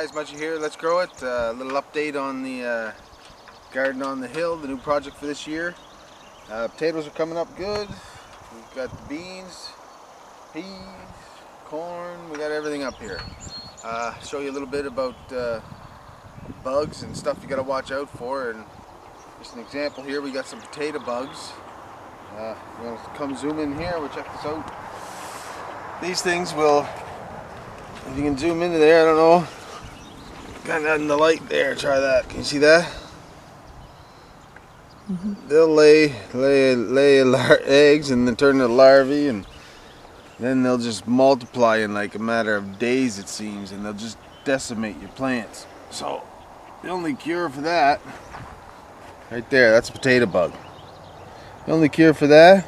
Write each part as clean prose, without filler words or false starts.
guys, Munchie here. Let's grow it. A little update on the garden on the hill, the new project for this year. Potatoes are coming up good. We've got the beans, peas, corn. We got everything up here. Show you a little bit about bugs and stuff you got to watch out for. And just an example here, we got some potato bugs. You want to come zoom in here? We'll check this out. These things will, if you can zoom into there, I don't know. Got that in the light there. Try that. Can you see that? They'll lay eggs and then turn into larvae, and then they'll just multiply in like a matter of days, it seems, and they'll just decimate your plants. So the only cure for that, right there, that's a potato bug. The only cure for that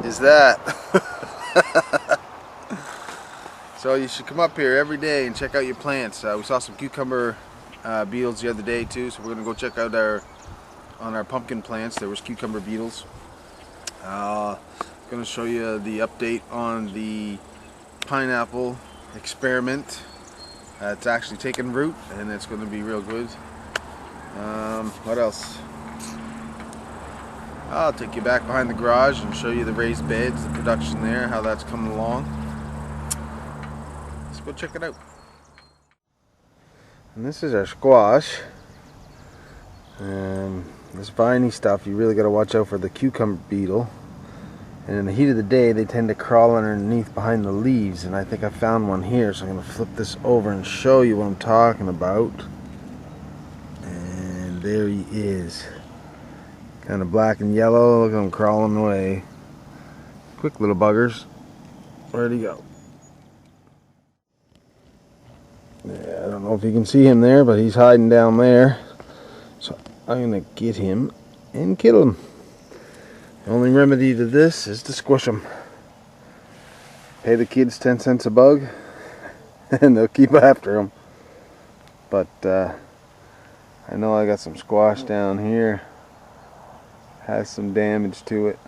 is that. So you should come up here every day and check out your plants. We saw some cucumber beetles the other day too, so we're gonna go check out on our pumpkin plants. There was cucumber beetles. Going to show you the update on the pineapple experiment. It's actually taken root and it's going to be real good. What else? I'll take you back behind the garage and show you the raised beds, the production there, how that's coming along. Let's go check it out. And this is our squash. This viney stuff, you really got to watch out for the cucumber beetle. And in the heat of the day, they tend to crawl underneath behind the leaves. And I think I found one here, so I'm going to flip this over and show you what I'm talking about. And there he is. Kind of black and yellow. Look at him crawling away. Quick little buggers. Where'd he go? Yeah, I don't know if you can see him there, but he's hiding down there. So I'm going to get him and kill him. The only remedy to this is to squish them. Pay the kids 10 cents a bug and they'll keep after them. But I know I got some squash down here. Has some damage to it.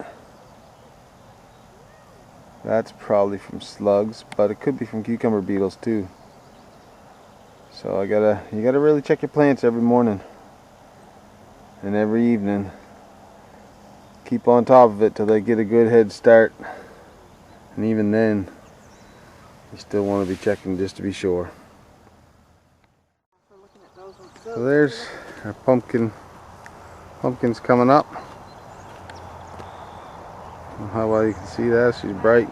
That's probably from slugs, but it could be from cucumber beetles too. So you gotta really check your plants every morning and every evening. Keep on top of it till they get a good head start, and even then you still want to be checking just to be sure. So there's our pumpkins coming up. I don't know how well you can see that. She's bright.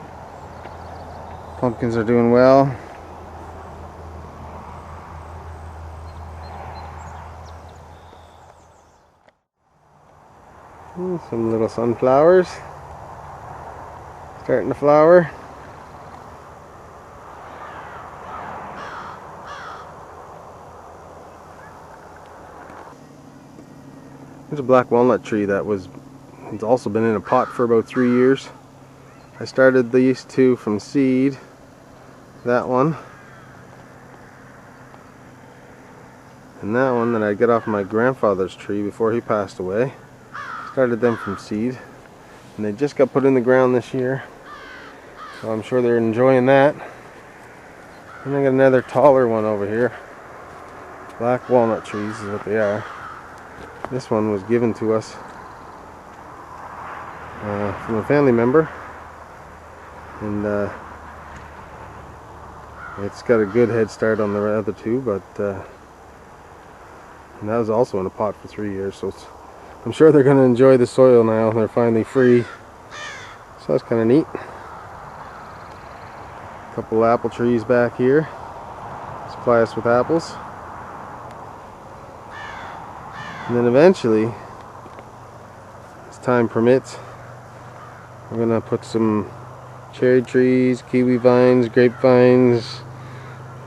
Pumpkins are doing well. Some little sunflowers starting to flower. There's a black walnut tree it's also been in a pot for about 3 years. I started these two from seed. That one and that one that I got off my grandfather's tree before he passed away. Started them from seed, and they just got put in the ground this year, so I'm sure they're enjoying that. And I got another taller one over here. Black walnut trees is what they are. This one was given to us from a family member, and it's got a good head start on the other two, but and that was also in a pot for 3 years, so I'm sure they're going to enjoy the soil now. They're finally free. So that's kind of neat. A couple apple trees back here. Supply us with apples. And then eventually, as time permits, we're going to put some cherry trees, kiwi vines, grapevines,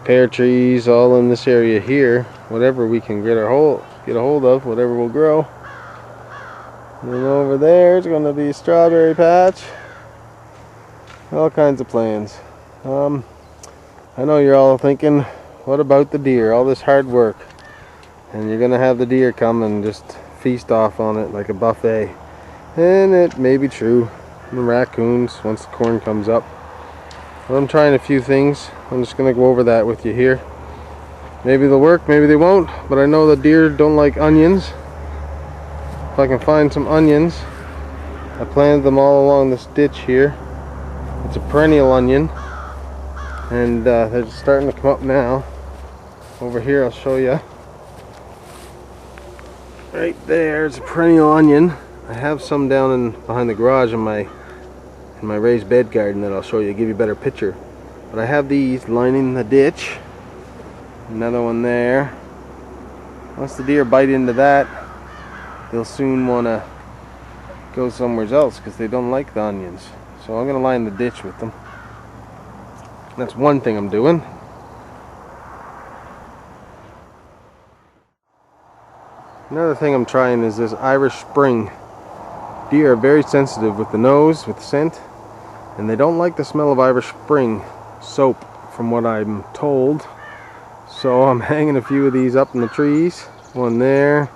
pear trees all in this area here. Whatever we can get a hold of, whatever will grow. And then over there is going to be a strawberry patch. All kinds of plans. I know you're all thinking, what about the deer? All this hard work. And you're going to have the deer come and just feast off on it like a buffet. And it may be true. The raccoons, once the corn comes up. But I'm trying a few things. I'm just going to go over that with you here. Maybe they'll work, maybe they won't, but I know the deer don't like onions. If I can find some onions, I planted them all along this ditch here. It's a perennial onion, and they're just starting to come up now. Over here, I'll show you. Right there is a perennial onion. I have some down in behind the garage in my raised bed garden that I'll show you, give you a better picture. But I have these lining the ditch. Another one there. Once the deer bite into that, they'll soon want to go somewhere else because they don't like the onions. So I'm going to line the ditch with them. That's one thing I'm doing. Another thing I'm trying is this Irish Spring. Deer are very sensitive with the nose, with the scent, and they don't like the smell of Irish Spring soap, from what I'm told. So I'm hanging a few of these up in the trees. One there.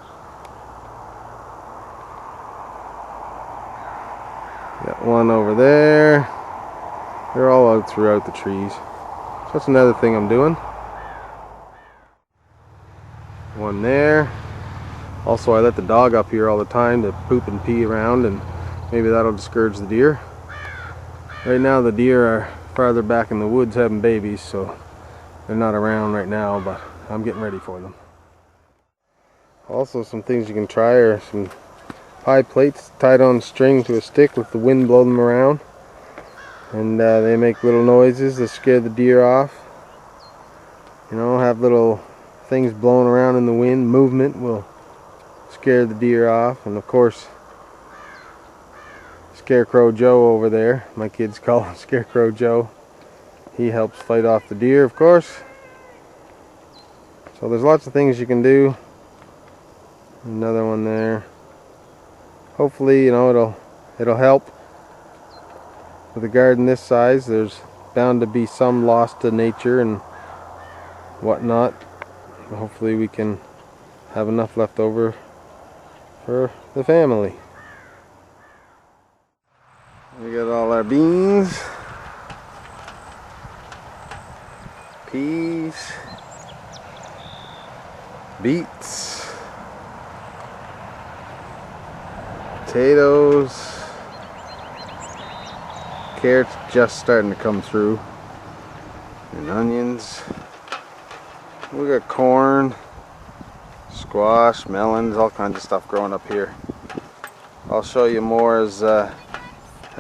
Got one over there. They're all out throughout the trees. So that's another thing I'm doing. One there. Also, I let the dog up here all the time to poop and pee around, and maybe that'll discourage the deer. Right now the deer are farther back in the woods having babies, so they're not around right now, but I'm getting ready for them. Also, some things you can try are some pie plates tied on string to a stick with the wind blow them around, and they make little noises that scare the deer off. You know, have little things blowing around in the wind. Movement will scare the deer off. And of course, Scarecrow Joe over there, my kids call him Scarecrow Joe, he helps fight off the deer, of course. So there's lots of things you can do. Another one there. Hopefully, you know, it'll help. With a garden this size, there's bound to be some loss to nature and whatnot. Hopefully we can have enough left over for the family. We got all our beans, peas, beets, potatoes, carrots just starting to come through, and onions. We got corn, squash, melons, all kinds of stuff growing up here. I'll show you more as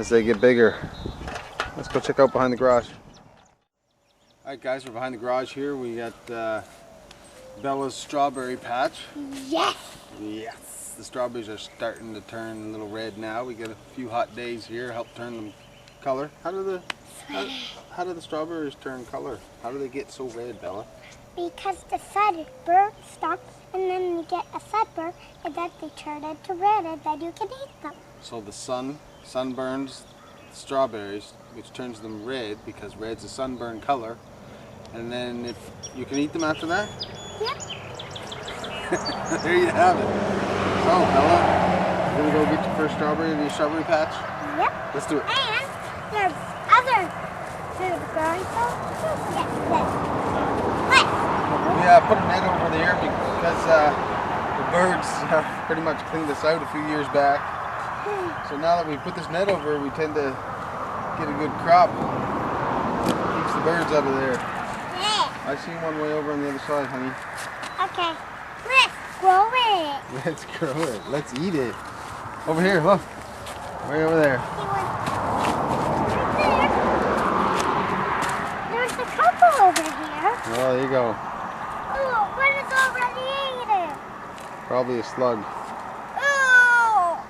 they get bigger. Let's go check out behind the garage. Alright guys, we're behind the garage here. We got Bella's strawberry patch. Yes! Yes! The strawberries are starting to turn a little red now. We get a few hot days here, help turn them color. How do the strawberries turn color? How do they get so red, Bella? Because the sunburn stops, and then you get a sunburn, and then they turn into red, and then you can eat them. So the sun burns strawberries, which turns them red because red's a sunburn color, and then if you can eat them after that? Yep. There you have it. So Bella, you gonna go get your first strawberry in your strawberry patch? Yep. Let's do it. And there's other food growing, so yes, We put a net over there because the birds pretty much cleaned us out a few years back. So now that we put this net over, we tend to get a good crop. Keeps the birds out of there. Yeah. I see one way over on the other side, honey. Okay. Let's grow it. Let's grow it. Let's eat it. Over here, look. Way over there. There's a couple over here. Oh, there you go. Oh, one is already eaten. Probably a slug. Oh!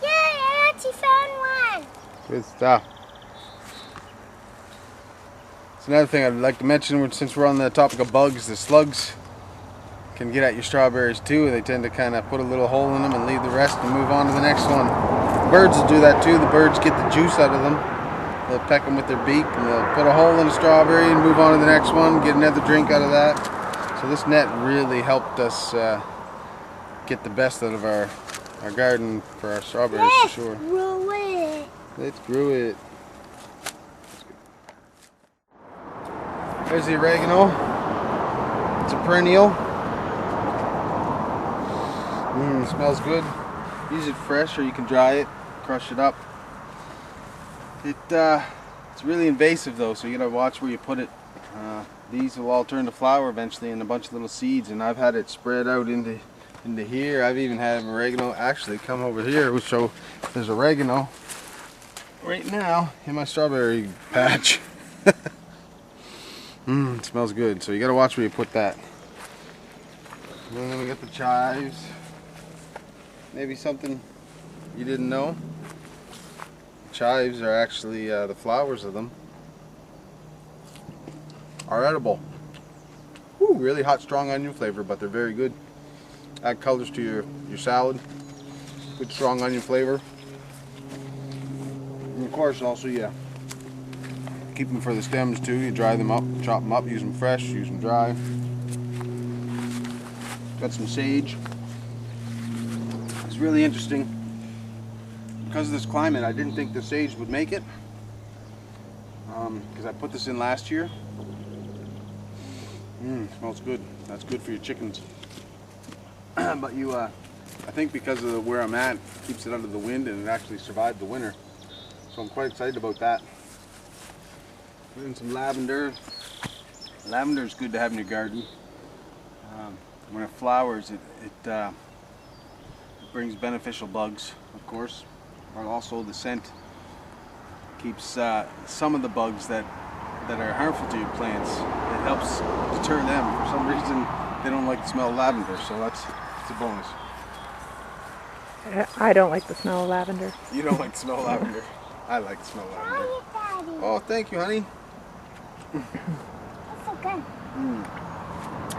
Yay, I actually found one. Good stuff. It's another thing I'd like to mention, since we're on the topic of bugs, the slugs can get at your strawberries too. They tend to kind of put a little hole in them and leave the rest and move on to the next one. The birds will do that too. The birds get the juice out of them. They'll peck them with their beak and they'll put a hole in a strawberry and move on to the next one, get another drink out of that. So this net really helped us get the best out of our garden for our strawberries, for sure. Grow it. Let's grow it. There's the oregano. It's a perennial. Smells good. Use it fresh or you can dry it, crush it up. It's really invasive though, so you gotta watch where you put it. These will all turn to flower eventually and a bunch of little seeds, and I've had it spread out into here. I've even had oregano actually come over here. We'll show there's oregano right now in my strawberry patch. It smells good, so you gotta watch where you put that. And then we got the chives. Maybe something you didn't know. Chives are actually the flowers of them are edible. Woo, really hot, strong onion flavor, but they're very good. Add colors to your salad. Good strong onion flavor. And of course, also keep them for the stems too. You dry them up, chop them up, use them fresh, use them dry. Got some sage. It's really interesting. Because of this climate, I didn't think the sage would make it. Because I put this in last year. Smells good. That's good for your chickens. But I think because of where I'm at, it keeps it under the wind and it actually survived the winter. So I'm quite excited about that. Put in some lavender. Lavender is good to have in your garden. When it flowers, it brings beneficial bugs, of course. Or also the scent keeps some of the bugs that are harmful to your plants. It helps deter them. For some reason, they don't like the smell of lavender, so it's a bonus. I don't like the smell of lavender. You don't like the smell of lavender? I like the smell of lavender. Oh, thank you, honey. That's so good.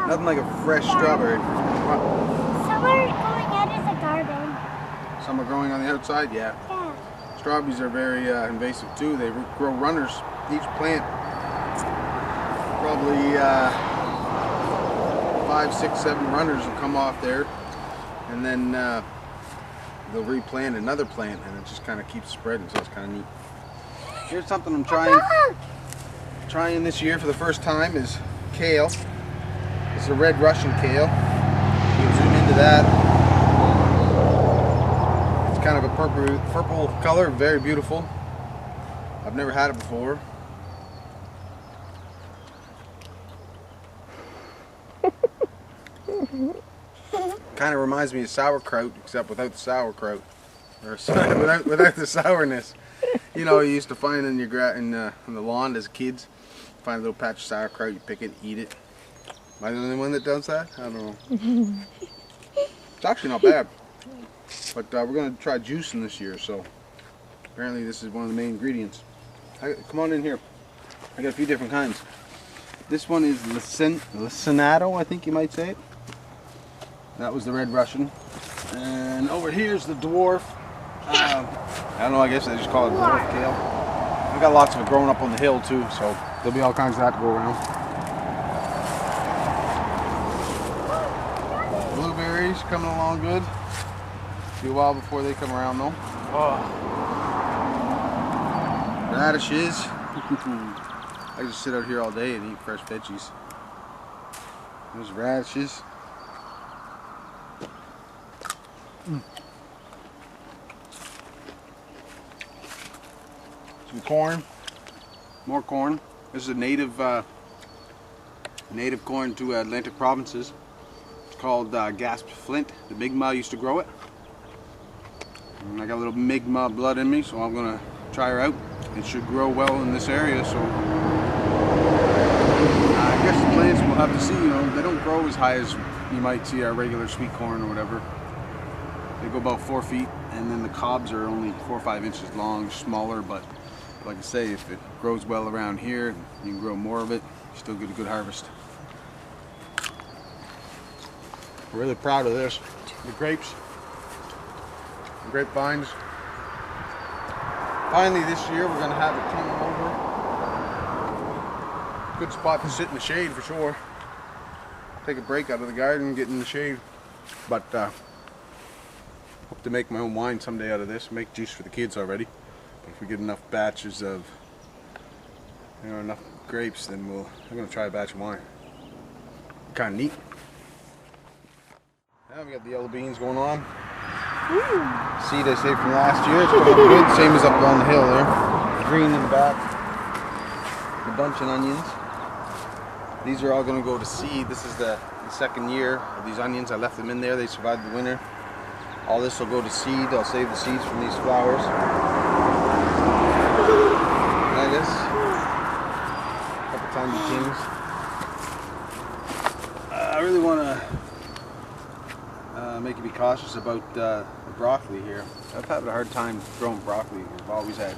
Nothing like a fresh strawberry. Some are going out as a garden. Some are growing on the outside, yeah. Yeah. Strawberries are very invasive too. They grow runners. Each plant, probably 5, 6, 7 runners will come off there, and then they'll replant another plant, and it just kind of keeps spreading. So it's kind of neat. Here's something I'm trying this year for the first time is kale. It's a red Russian kale. You can zoom into that. It's kind of a purple color, very beautiful. I've never had it before. Kind of reminds me of sauerkraut, except without the sauerkraut, or without the sourness. You know, you used to find in the lawn as kids. Find a little patch of sauerkraut, you pick it, eat it. Am I the only one that does that? I don't know. It's actually not bad. But we're going to try juicing this year, so apparently this is one of the main ingredients. Come on in here. I got a few different kinds. This one is Lacinato, I think you might say it. That was the red Russian. And over here is the dwarf. I don't know, I guess they just call it dwarf kale. We got lots of it growing up on the hill too, so there'll be all kinds of that to go around. Blueberries coming along good. Be a while before they come around though. Radishes. I just sit out here all day and eat fresh veggies. There's radishes. Some corn. More corn. This is a native corn to Atlantic provinces. It's called gasped flint. The Mi'kmaq used to grow it. And I got a little Mi'kmaq blood in me, so I'm gonna try her out. It should grow well in this area, so I guess the plants we'll have to see. You know, they don't grow as high as you might see our regular sweet corn or whatever. They go about 4 feet, and then the cobs are only 4 or 5 inches long, smaller. But like I say, if it grows well around here, you can grow more of it. You still get a good harvest. We're really proud of this. The grapes, the grapevines. Finally this year we're going to have it coming over. Good spot to sit in the shade for sure. Take a break out of the garden, get in the shade. But hope to make my own wine someday out of this. Make juice for the kids already. But if we get enough batches of you know, enough grapes, then I'm gonna try a batch of wine. Kind of neat. Now we got the yellow beans going on. Seed I saved from last year. It's going up good. Same as up on the hill there. Green in the back. A bunch of onions. These are all going to go to seed. This is the second year of these onions. I left them in there. They survived the winter. All this will go to seed. I'll save the seeds from these flowers. Lettuce. A couple tiny things. I really want to make you be cautious about the broccoli here. I've had a hard time growing broccoli. We've always had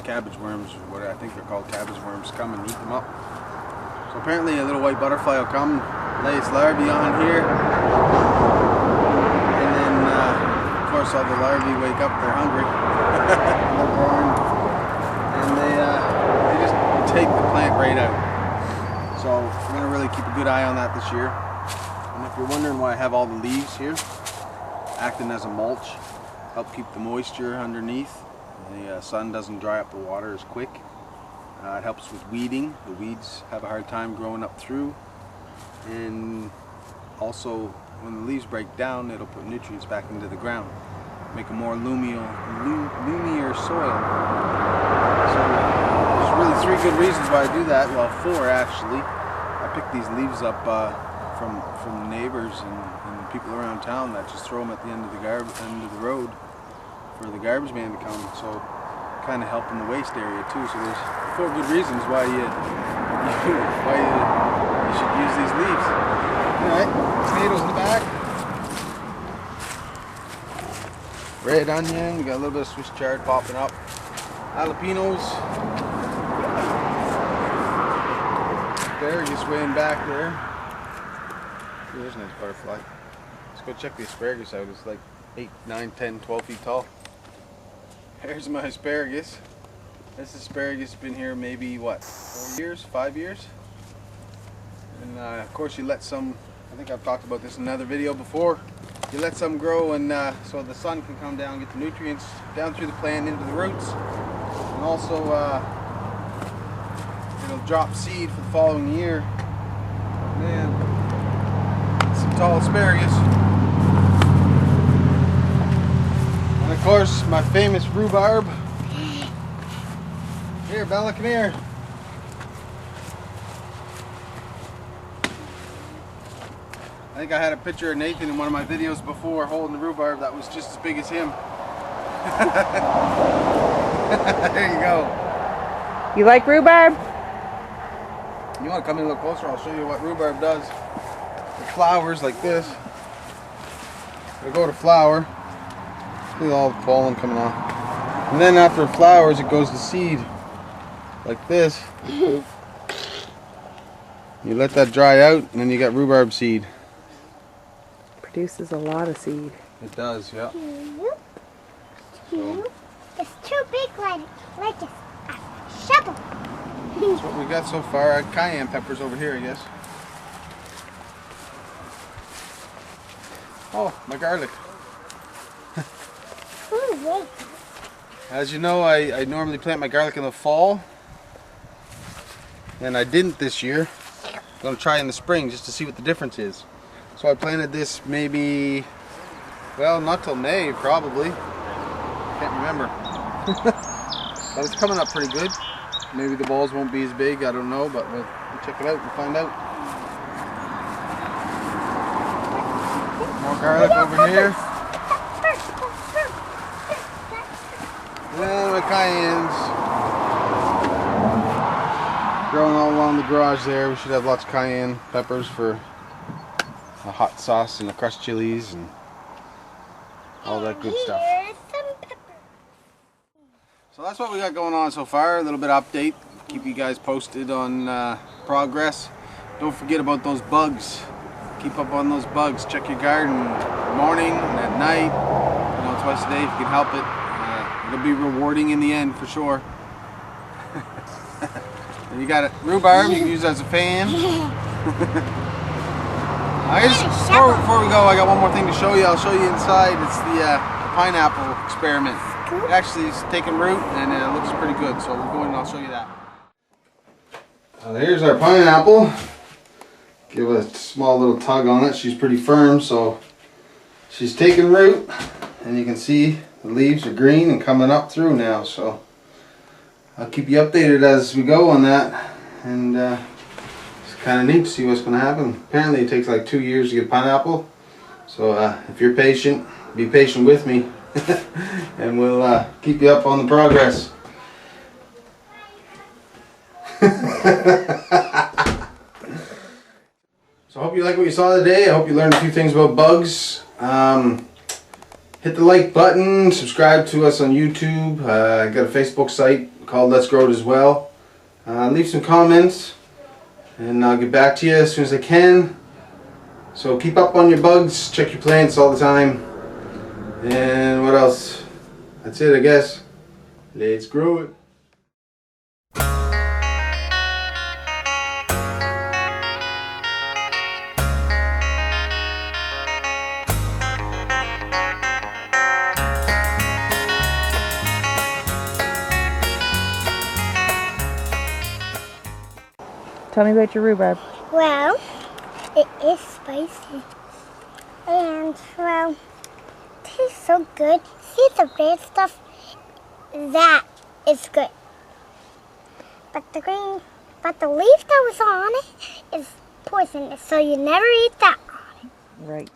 cabbage worms, what I think they're called, cabbage worms, come and eat them up. So apparently a little white butterfly will come, lay its larvae on here, and then of course all the larvae wake up, they're hungry, they're born, and they just take the plant right out. So we're going to really keep a good eye on that this year. And if you're wondering why I have all the leaves here, acting as a mulch, help keep the moisture underneath. The sun doesn't dry up the water as quick. It helps with weeding. The weeds have a hard time growing up through. And also, when the leaves break down, it'll put nutrients back into the ground, make a more lumier soil. So there's really 3 good reasons why I do that. Well, 4 actually. I pick these leaves up from neighbors and people around town that just throw them at the end of the road for the garbage man to come. So kind of help in the waste area too. So there's 4 good reasons why you should use these leaves. All right, tomatoes in the back. Red onion. We got a little bit of Swiss chard popping up. Jalapenos. Asparagus weighing back there. There's a nice butterfly. Let's go check the asparagus out. It's like 8, 9, 10, 12 feet tall. Here's my asparagus. This asparagus has been here maybe, what, 4 years, 5 years? And of course you let some, I think I've talked about this in another video before, you let some grow and so the sun can come down and get the nutrients down through the plant into the roots. And also it'll drop seed for the following year. Man, some tall asparagus. And of course, my famous rhubarb. Here, Bella, come here. I think I had a picture of Nathan in one of my videos before holding the rhubarb that was just as big as him. There you go. You like rhubarb? You want to come in a little closer, I'll show you what rhubarb does. With flowers like this. It'll go to flower. Look at all the pollen coming off. And then after it flowers, it goes to seed. Like this. You let that dry out, and then you got rhubarb seed. Produces a lot of seed. It does, yeah. So, it's too big like a shovel. that's what we got so far. Cayenne peppers over here, I guess. Oh, my garlic. Ooh, wait. As you know, I normally plant my garlic in the fall. And I didn't this year. I'm going to try in the spring just to see what the difference is. So I planted this maybe, well, not till May probably. Can't remember. But it's coming up pretty good. Maybe the balls won't be as big, I don't know, but we'll check it out and find out. More garlic over here. And my cayennes. Growing all along the garage there. We should have lots of cayenne peppers for a hot sauce and the crushed chilies and all that good stuff. So that's what we got going on so far. A little bit of update. Keep you guys posted on progress. Don't forget about those bugs. Keep up on those bugs. Check your garden in the morning and at night. You know, twice a day if you can help it. It'll be rewarding in the end for sure. And you got it, rhubarb. You can use as a fan. Before we go, I got one more thing to show you. I'll show you inside. It's the pineapple experiment. It actually is taking root and it looks pretty good. So we'll go in and I'll show you that. Here's our pineapple. Give a small little tug on it. She's pretty firm, so she's taking root, and you can see the leaves are green and coming up through now. So I'll keep you updated as we go on that, and it's kind of neat to see what's going to happen. Apparently it takes like 2 years to get pineapple, so if you're patient, be patient with me, and we'll keep you up on the progress. So I hope you like what you saw today. I hope you learned a few things about bugs. Hit the like button, subscribe to us on YouTube. I got a Facebook site called Let's Grow It as well. Leave some comments and I'll get back to you as soon as I can. So keep up on your bugs, check your plants all the time. And what else? That's it, I guess. Let's grow it. Tell me about your rhubarb. Well, it is spicy. And, well, it tastes so good. See the red stuff? That is good. But the leaf that was on it is poisonous, so you never eat that. Right.